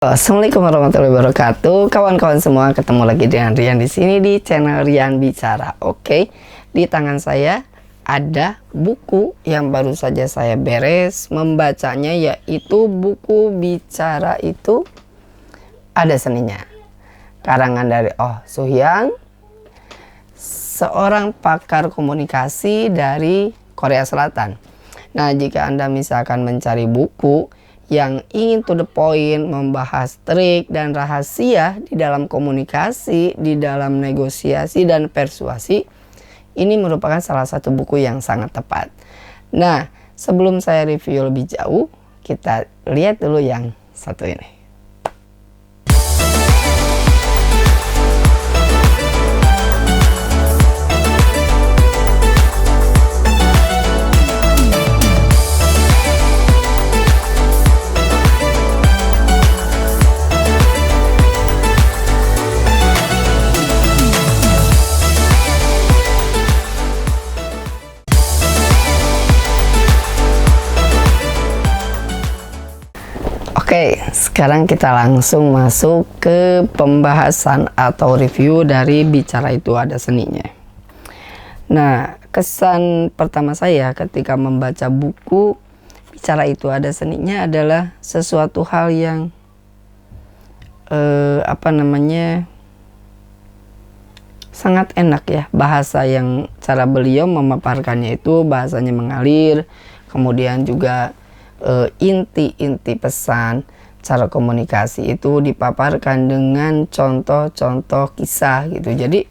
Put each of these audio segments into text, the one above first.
Assalamualaikum warahmatullahi wabarakatuh, kawan-kawan semua. Ketemu lagi dengan Rian di sini di channel Rian Bicara. Oke, di tangan saya ada buku yang baru saja saya beres membacanya, yaitu buku Bicara Itu Ada Seninya, karangan dari Oh Soo-hyang, seorang pakar komunikasi dari Korea Selatan. Nah, jika Anda misalkan mencari buku yang ingin to the point, membahas trik dan rahasia di dalam komunikasi, di dalam negosiasi dan persuasi, ini merupakan salah satu buku yang sangat tepat. Nah, sebelum saya review lebih jauh, kita lihat dulu yang satu ini. Oke, sekarang kita langsung masuk ke pembahasan atau review dari Bicara Itu Ada Seninya. Nah, kesan pertama saya ketika membaca buku Bicara Itu Ada Seninya adalah sesuatu hal yang sangat enak ya. Bahasa yang cara beliau memaparkannya itu bahasanya mengalir, kemudian juga inti-inti pesan, cara komunikasi itu dipaparkan dengan contoh-contoh kisah gitu. Jadi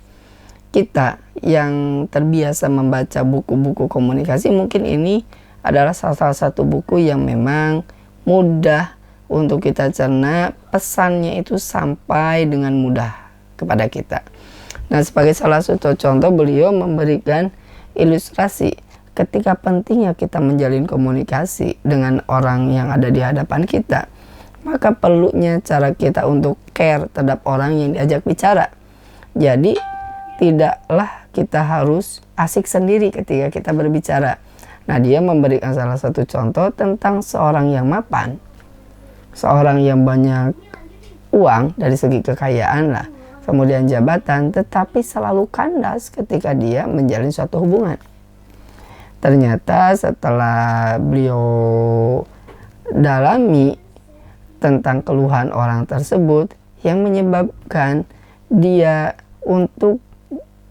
kita yang terbiasa membaca buku-buku komunikasi, mungkin ini adalah salah satu buku yang memang mudah untuk kita cerna, pesannya itu sampai dengan mudah kepada kita. Nah, sebagai salah satu contoh, beliau memberikan ilustrasi ketika pentingnya kita menjalin komunikasi dengan orang yang ada di hadapan kita, maka perlunya cara kita untuk care terhadap orang yang diajak bicara. Jadi tidaklah kita harus asik sendiri ketika kita berbicara. Nah, dia memberikan salah satu contoh tentang seorang yang mapan, seorang yang banyak uang dari segi kekayaan lah, kemudian jabatan, tetapi selalu kandas ketika dia menjalin suatu hubungan. Ternyata setelah beliau dalami tentang keluhan orang tersebut yang menyebabkan dia untuk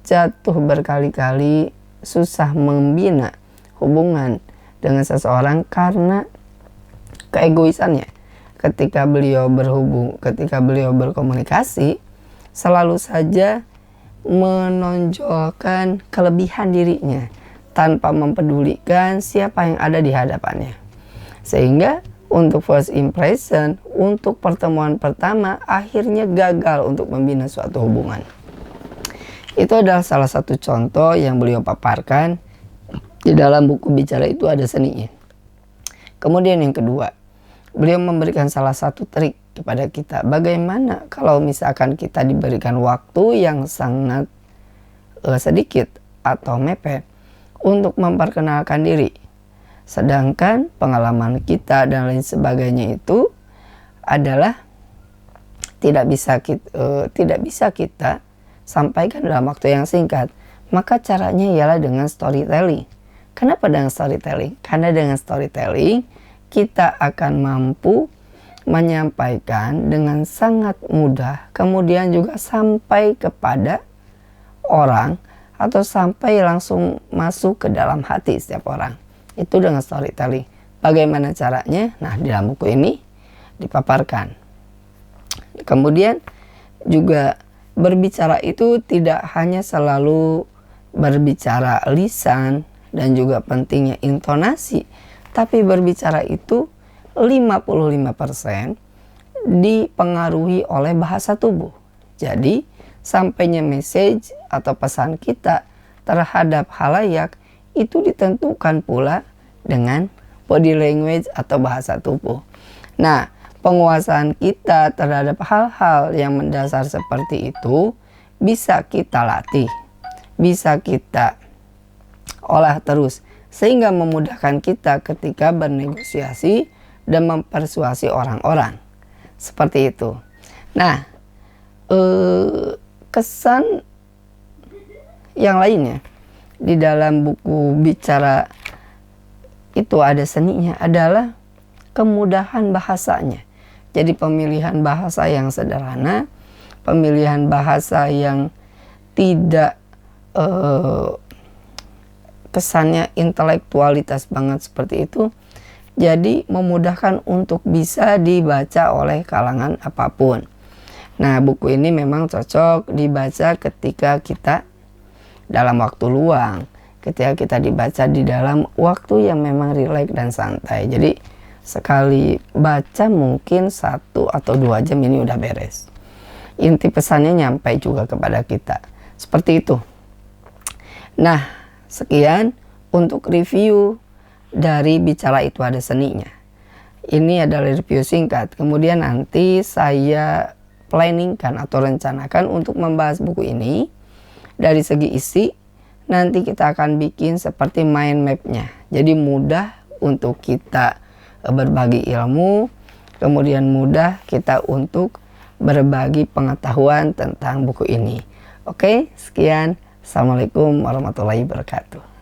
jatuh berkali-kali susah membina hubungan dengan seseorang karena keegoisannya. Ketika beliau berkomunikasi, selalu saja menonjolkan kelebihan dirinya tanpa mempedulikan siapa yang ada di hadapannya. Sehingga untuk first impression, untuk pertemuan pertama, akhirnya gagal untuk membina suatu hubungan. Itu adalah salah satu contoh yang beliau paparkan di dalam buku Bicara Itu Ada Seninya. Kemudian yang kedua, beliau memberikan salah satu trik kepada kita. Bagaimana kalau misalkan kita diberikan waktu yang sangat sedikit atau mepet untuk memperkenalkan diri, sedangkan pengalaman kita dan lain sebagainya itu adalah tidak bisa kita sampaikan dalam waktu yang singkat. Maka caranya ialah dengan storytelling. Kenapa dengan storytelling? Karena dengan storytelling kita akan mampu menyampaikan dengan sangat mudah, kemudian juga sampai kepada orang atau sampai langsung masuk ke dalam hati setiap orang. Itu dengan storytelling. Bagaimana caranya? Nah, di dalam buku ini dipaparkan. Kemudian juga berbicara itu tidak hanya selalu berbicara lisan dan juga pentingnya intonasi, tapi berbicara itu 55% dipengaruhi oleh bahasa tubuh. Jadi sampainya message atau pesan kita terhadap halayak itu ditentukan pula dengan body language atau bahasa tubuh. Nah, penguasaan kita terhadap hal-hal yang mendasar seperti itu bisa kita latih, bisa kita olah terus, sehingga memudahkan kita ketika bernegosiasi dan mempersuasi orang-orang. Seperti itu. Nah, kesan yang lainnya di dalam buku Bicara Itu Ada Seninya adalah kemudahan bahasanya. Jadi pemilihan bahasa yang sederhana, pemilihan bahasa yang tidak kesannya intelektualitas banget seperti itu, jadi memudahkan untuk bisa dibaca oleh kalangan apapun. Nah, buku ini memang cocok dibaca ketika kita dalam waktu luang, ketika kita dibaca di dalam waktu yang memang rileks dan santai. Jadi sekali baca mungkin 1 atau 2 jam ini udah beres. Inti pesannya nyampe juga kepada kita. Seperti itu. Nah, sekian untuk review dari Bicara Itu Ada Seninya. Ini adalah review singkat. Kemudian nanti saya planningkan atau rencanakan untuk membahas buku ini dari segi isi. Nanti kita akan bikin seperti mind mapnya. Jadi mudah untuk kita berbagi ilmu, kemudian mudah kita untuk berbagi pengetahuan tentang buku ini. Oke, sekian. Assalamualaikum warahmatullahi wabarakatuh.